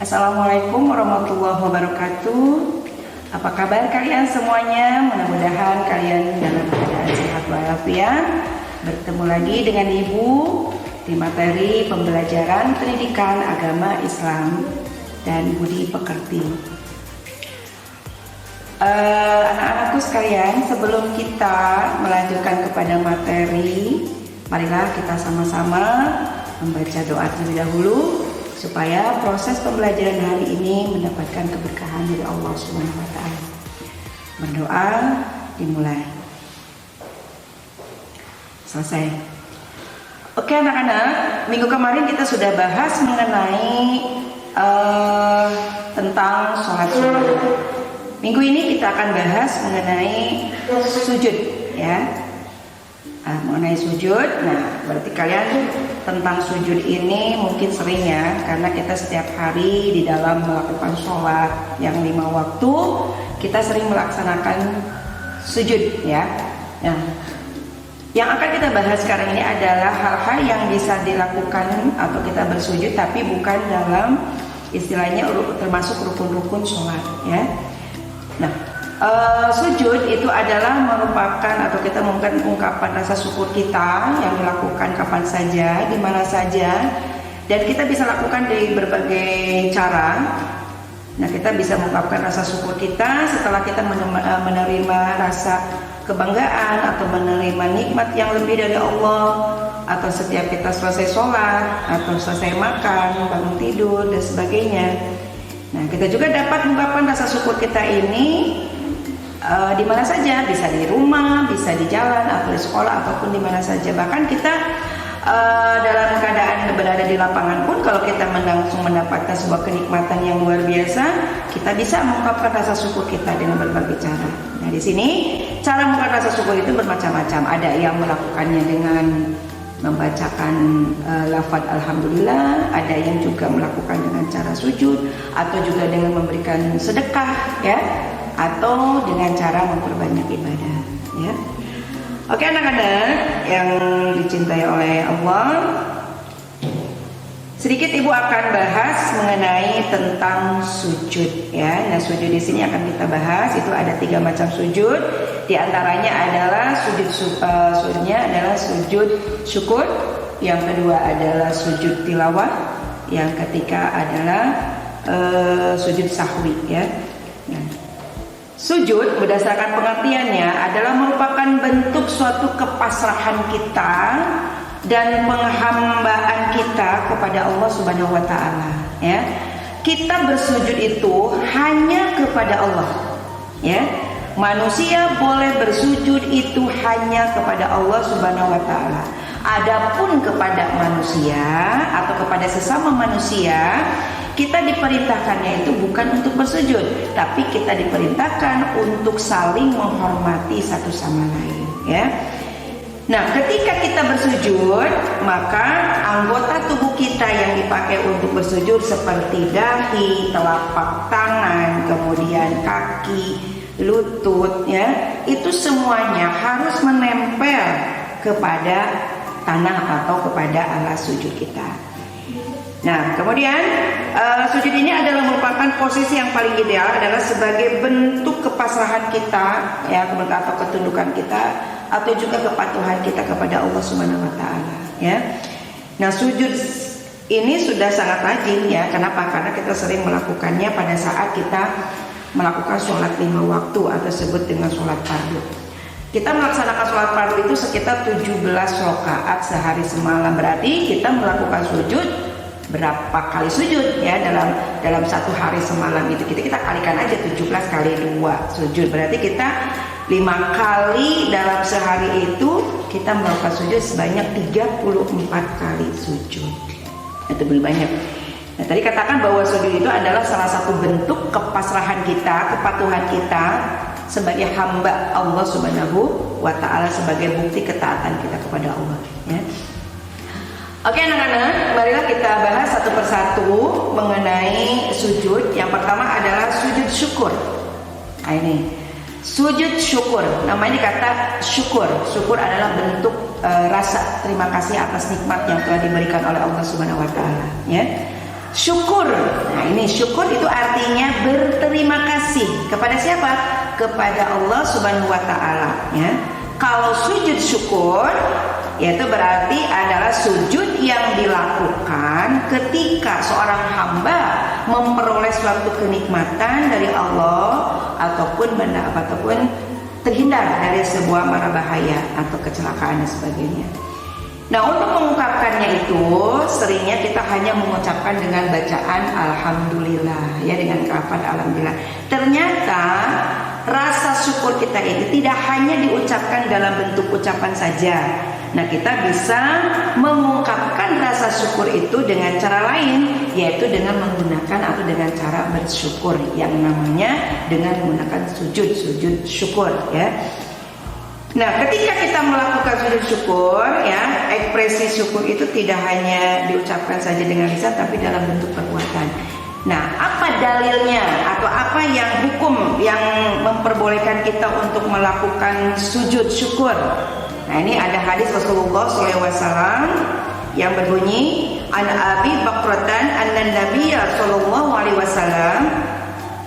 Assalamualaikum warahmatullahi wabarakatuh. Apa kabar kalian semuanya? Mudah-mudahan kalian dalam keadaan sehat walafiat. Bertemu lagi dengan Ibu di materi pembelajaran pendidikan agama Islam dan budi pekerti. Anak-anakku sekalian, sebelum kita melanjutkan kepada materi, marilah kita sama-sama membaca doa terlebih dahulu supaya proses pembelajaran hari ini mendapatkan keberkahan dari Allah Subhanahu wa taala. Berdoa dimulai. Selesai. Oke anak-anak, minggu kemarin kita sudah bahas mengenai tentang sholat sunnah. Minggu ini kita akan bahas mengenai sujud, ya. Mengenai sujud. Nah, berarti kalian tentang sujud ini mungkin sering ya, karena kita setiap hari di dalam melakukan sholat yang 5 waktu kita sering melaksanakan sujud, ya. Nah, yang akan kita bahas sekarang ini adalah hal-hal yang bisa dilakukan atau kita bersujud tapi bukan dalam istilahnya termasuk rukun-rukun sholat, ya. Nah, sujud itu adalah merupakan atau kita mungkin ungkapan rasa syukur kita yang dilakukan kapan saja, di mana saja, dan kita bisa lakukan di berbagai cara. Nah, kita bisa mengungkapkan rasa syukur kita setelah kita menerima rasa kebanggaan atau menerima nikmat yang lebih dari Allah, atau setiap kita selesai sholat atau selesai makan, bangun tidur dan sebagainya. Nah, kita juga dapat mengungkapkan rasa syukur kita ini di mana saja, bisa di rumah, bisa di jalan atau di sekolah ataupun di mana saja. Bahkan kita dalam keadaan berada di lapangan pun, kalau kita langsung mendapatkan sebuah kenikmatan yang luar biasa, kita bisa mengungkapkan rasa syukur kita dengan berbagai cara. Nah, di sini cara mengungkapkan rasa syukur itu bermacam-macam. Ada yang melakukannya dengan membacakan lafaz alhamdulillah, ada yang juga melakukan dengan cara sujud, atau juga dengan memberikan sedekah, ya, atau dengan cara memperbanyak ibadah, ya. Oke anak-anak yang dicintai oleh Allah, sedikit Ibu akan bahas mengenai tentang sujud, ya. Nah, sujud di sini akan kita bahas, itu ada 3 macam sujud. Di antaranya adalah sujudnya adalah sujud syukur, yang kedua adalah sujud tilawah, yang ketiga adalah sujud sahwi, ya. Nah, sujud berdasarkan pengertiannya adalah merupakan bentuk suatu kepasrahan kita dan penghambaan kita kepada Allah Subhanahu wa taala, ya. Kita bersujud itu hanya kepada Allah, ya. Manusia boleh bersujud itu hanya kepada Allah Subhanahu wa taala. Adapun kepada manusia atau kepada sesama manusia, kita diperintahkannya itu bukan untuk bersujud, tapi kita diperintahkan untuk saling menghormati satu sama lain, ya. Nah, ketika kita bersujud, maka anggota tubuh kita yang dipakai untuk bersujud seperti dahi, telapak tangan, kemudian kaki, lutut, ya, itu semuanya harus menempel kepada tanah atau kepada alas sujud kita. Nah, kemudian sujud ini adalah merupakan posisi yang paling ideal, adalah sebagai bentuk kepasrahan kita, ya, atau ketundukan kita, atau juga kepatuhan kita kepada Allah Subhanahu wa taala, ya. Nah, sujud ini sudah sangat rajin, ya. Kenapa? Karena kita sering melakukannya pada saat kita melakukan sholat 5 waktu atau disebut dengan sholat fardu. Kita melaksanakan sholat fardu itu sekitar 17 rakaat sehari semalam. Berarti kita melakukan sujud berapa kali sujud, ya, dalam satu hari semalam itu kita kalikan aja 17 kali 2 sujud. Berarti kita 5 kali dalam sehari itu kita melakukan sujud sebanyak 34 kali sujud. Itu lebih banyak. Nah, tadi katakan bahwa sujud itu adalah salah satu bentuk kepasrahan kita, kepatuhan kita sebagai hamba Allah Subhanahu wa taala, sebagai bukti ketaatan kita kepada Allah, ya. Oke anak-anak, marilah kita bahas satu persatu mengenai sujud. Yang pertama adalah sujud syukur. Nah, ini sujud syukur, namanya kata syukur. Syukur adalah bentuk rasa terima kasih atas nikmat yang telah diberikan oleh Allah Subhanahu wa taala, ya. syukur. Nah, ini syukur itu artinya berterima kasih kepada siapa? Kepada Allah Subhanahu wa taala, ya. Kalau sujud syukur yaitu berarti adalah sujud yang dilakukan ketika seorang hamba memperoleh suatu kenikmatan dari Allah ataupun terhindar dari sebuah mara bahaya atau kecelakaan dan sebagainya. Nah, untuk mengungkapkannya itu seringnya kita hanya mengucapkan dengan bacaan alhamdulillah, ya, dengan lafaz alhamdulillah. Ternyata rasa syukur kita ini tidak hanya diucapkan dalam bentuk ucapan saja. Nah, kita bisa mengungkapkan rasa syukur itu dengan cara lain, yaitu dengan menggunakan atau dengan cara bersyukur yang namanya dengan menggunakan sujud syukur, ya. Nah, ketika kita melakukan sujud syukur, ya, ekspresi syukur itu tidak hanya diucapkan saja dengan lisan, tapi dalam bentuk perbuatan. Nah, apa dalilnya atau apa yang hukum yang memperbolehkan kita untuk melakukan sujud syukur? Nah, ini ada hadis Rasulullah SAW yang berbunyi, An Abi Bakratan anna Nabiyya sallallahu alaihi wasallam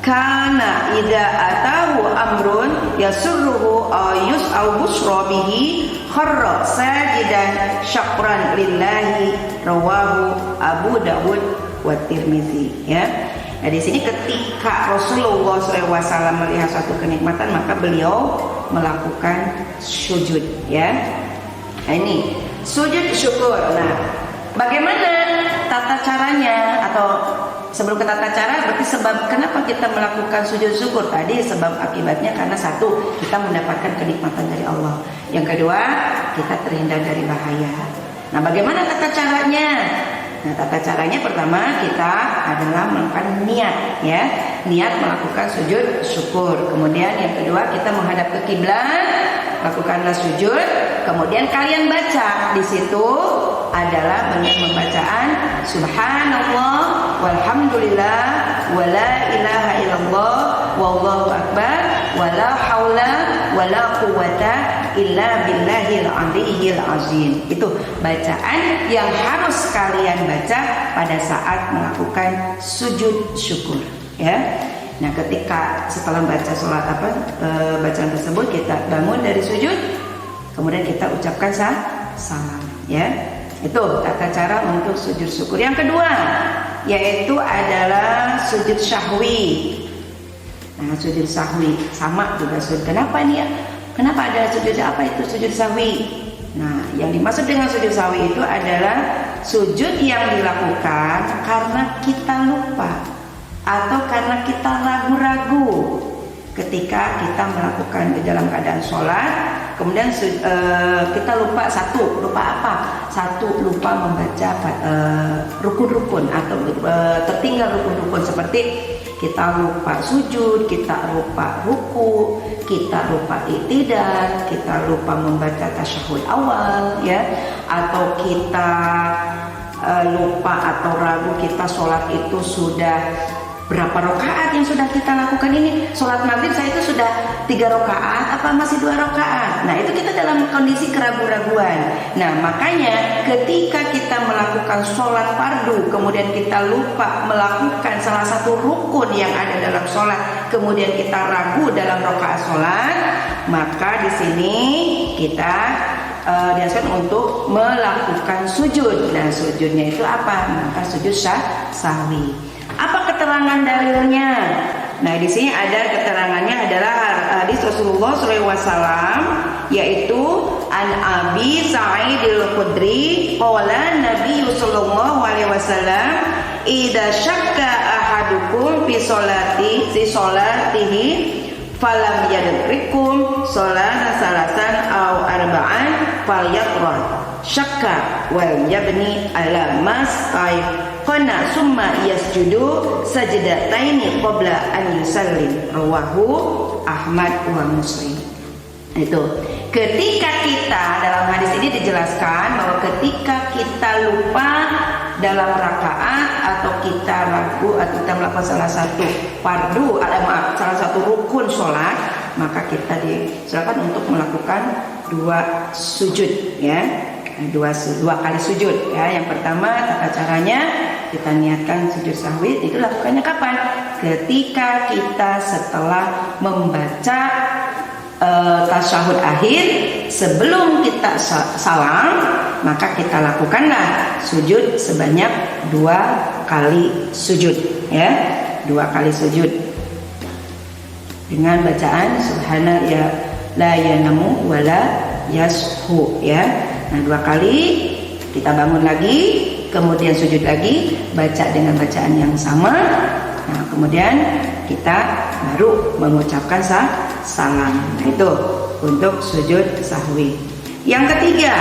kana idza atahu amrun yasurruhu ayus au busra bihi kharra sajidan syakran lillahi, rawahu Abu Dawud wa Tirmizi, ya. Nah, di sini ketika Rasulullah SAW melihat suatu kenikmatan, maka beliau melakukan sujud, ya. Nah, ini sujud syukur. Nah, bagaimana tata caranya? Atau sebelum ke tata cara, berarti sebab kenapa kita melakukan sujud syukur tadi, sebab akibatnya karena satu, kita mendapatkan kenikmatan dari Allah. Yang kedua, kita terhindar dari bahaya. Nah, bagaimana tata caranya? Nah, tata caranya pertama kita adalah melakukan niat, ya, niat melakukan sujud syukur. Kemudian yang kedua kita menghadap ke kiblat, lakukanlah sujud. Kemudian kalian baca di situ adalah dengan membacaan Subhanallah walhamdulillah wala ilaha illallah wallahu akbar wala haula wala quwata illa billahil aliyyil azim. Itu bacaan yang harus kalian baca pada saat melakukan sujud syukur, ya. Nah, ketika setelah baca bacaan tersebut, kita bangun dari sujud, kemudian kita ucapkan salam, ya. Itu tata cara untuk sujud syukur. Yang kedua yaitu adalah sujud syahwi. Nah, sujud sahwi sama juga sujud. Kenapa nih ya? Kenapa ada sujud, apa itu sujud sahwi? Nah, yang dimaksud dengan sujud sahwi itu adalah sujud yang dilakukan karena kita lupa atau karena kita ragu-ragu ketika kita melakukan di dalam keadaan sholat. Kemudian kita lupa lupa membaca rukun-rukun atau tertinggal rukun-rukun, seperti kita lupa sujud, kita lupa ruku, kita lupa i'tidal, kita lupa membaca tasyahud awal, ya, atau kita lupa atau ragu kita sholat itu sudah berapa rakaat yang sudah kita lakukan ini. Sholat maghrib saya itu sudah 3 rakaat apa masih 2 rakaat. Nah, itu kita dalam kondisi keraguan-raguan. Nah, makanya ketika kita melakukan sholat fardu, kemudian kita lupa melakukan salah satu rukun yang ada dalam sholat, kemudian kita ragu dalam rakaat sholat, maka di sini kita diajarkan untuk melakukan sujud. Nah, sujudnya itu apa? Maka sujud sahwi. Apa keterangan dalilnya? Nah, di sini ada keterangannya adalah hadis Rasulullah SAW, yaitu an Abi Sa'id al-Khudri qala Nabi sallallahu alaihi wasallam idza syakka ahadukum fi sholatihi falam yadrikum sholat salasan aw arba'an falyaqra syakka wal yabni ala mas qana summa yasjudu sajdataini qabla an yusallim, rawahu Ahmad wa Muslim. Itu ketika kita, dalam hadis ini dijelaskan bahwa ketika kita lupa dalam rakaat atau kita ragu atau kita melakukan salah satu fardu salah satu rukun sholat, maka kita disilakan untuk melakukan 2 sujud, ya. Dua kali sujud, ya. Yang pertama tata caranya kita niatkan sujud sahwi itu lakukannya kapan? Ketika kita setelah membaca tasyahud akhir, sebelum kita salam, maka kita lakukanlah sujud sebanyak 2 kali sujud, ya, 2 kali sujud dengan bacaan subhana ya la yanamu wala yashu, ya. Nah, 2 kali kita bangun lagi, kemudian sujud lagi, baca dengan bacaan yang sama. Nah, kemudian kita baru mengucapkan salam. Nah, itu untuk sujud sahwi. Yang ketiga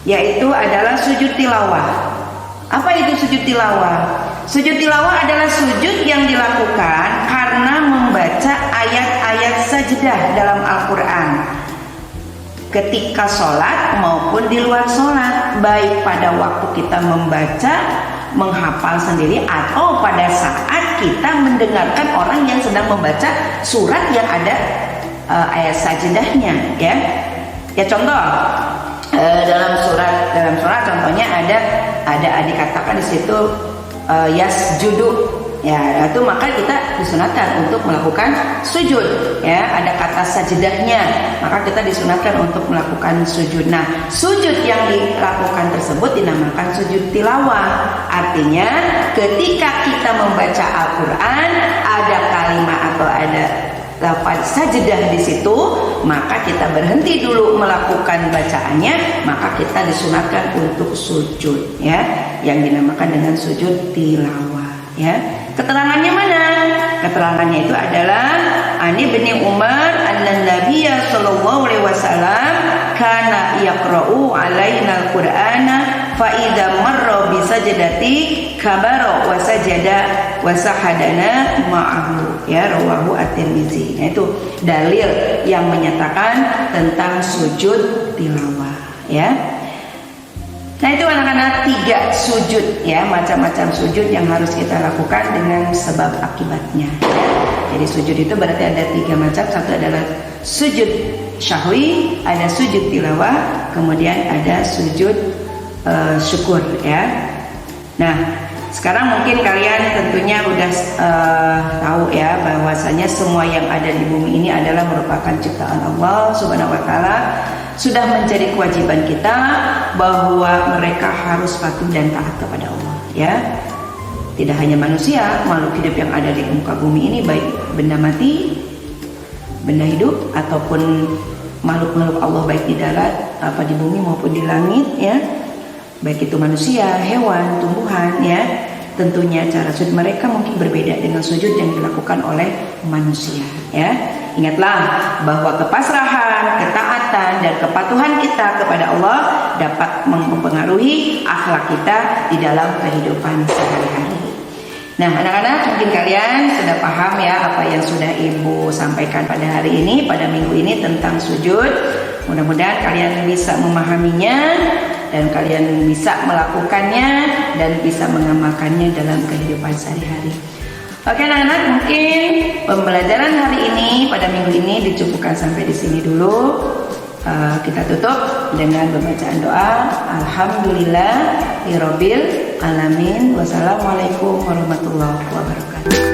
yaitu adalah sujud tilawah. Apa itu sujud tilawah? Sujud tilawah adalah sujud yang dilakukan karena membaca ayat-ayat sajdah dalam Al-Quran ketika sholat maupun di luar sholat, baik pada waktu kita membaca, menghafal sendiri, atau pada saat kita mendengarkan orang yang sedang membaca surat yang ada ayat sajdahnya, ya. Ya, contoh dalam surat contohnya ada dikatakan di situ yasjudu, ya, itu maka kita disunatkan untuk melakukan sujud, ya. Ada kata sajdahnya, maka kita disunatkan untuk melakukan sujud. Nah, sujud yang dilakukan tersebut dinamakan sujud tilawah. Artinya ketika kita membaca Al-Quran ada kalimat atau ada lafaz sajdah di situ, maka kita berhenti dulu melakukan bacaannya, maka kita disunatkan untuk sujud, ya, yang dinamakan dengan sujud tilawah, ya. Keterangannya mana? Keterangannya itu adalah Ani bin Umar an-Nabiyya sallallahu alaihi wasallam kana yaqra'u alaina al-Qur'ana fa idza marra bi sajdati kabara wa sajada wa sahadana ma'ahu, ya, rawahu at-Tirmizi. Nah, itu dalil yang menyatakan tentang sujud tilawah, ya. Nah, itu anak-anak 3 sujud, ya, macam-macam sujud yang harus kita lakukan dengan sebab akibatnya, ya. Jadi sujud itu berarti ada 3 macam. Satu adalah sujud syahwi, ada sujud tilawah, kemudian ada sujud syukur, ya. Nah, sekarang mungkin kalian tentunya udah tahu, ya, bahwasanya semua yang ada di bumi ini adalah merupakan ciptaan Allah Subhanahu wa taala. Sudah menjadi kewajiban kita bahwa mereka harus patuh dan taat kepada Allah, ya. Tidak hanya manusia, makhluk hidup yang ada di muka bumi ini, baik benda mati, benda hidup, ataupun makhluk-makhluk Allah baik di darat, apa di bumi maupun di langit, ya. Baik itu manusia, hewan, tumbuhan, ya. Tentunya cara sujud mereka mungkin berbeda dengan sujud yang dilakukan oleh manusia, ya. Ingatlah bahwa kepasrahan, ketaatan, dan kepatuhan kita kepada Allah dapat mempengaruhi akhlak kita di dalam kehidupan sehari-hari. Nah, anak-anak, mungkin kalian sudah paham, ya, apa yang sudah Ibu sampaikan pada hari ini, pada minggu ini tentang sujud. Mudah-mudahan kalian bisa memahaminya dan kalian bisa melakukannya dan bisa mengamalkannya dalam kehidupan sehari-hari. Oke, anak-anak, mungkin pembelajaran hari ini pada minggu ini dicukupkan sampai di sini dulu. Kita tutup dengan pembacaan doa. Alhamdulillahirabbil alamin. Wassalamualaikum warahmatullahi wabarakatuh.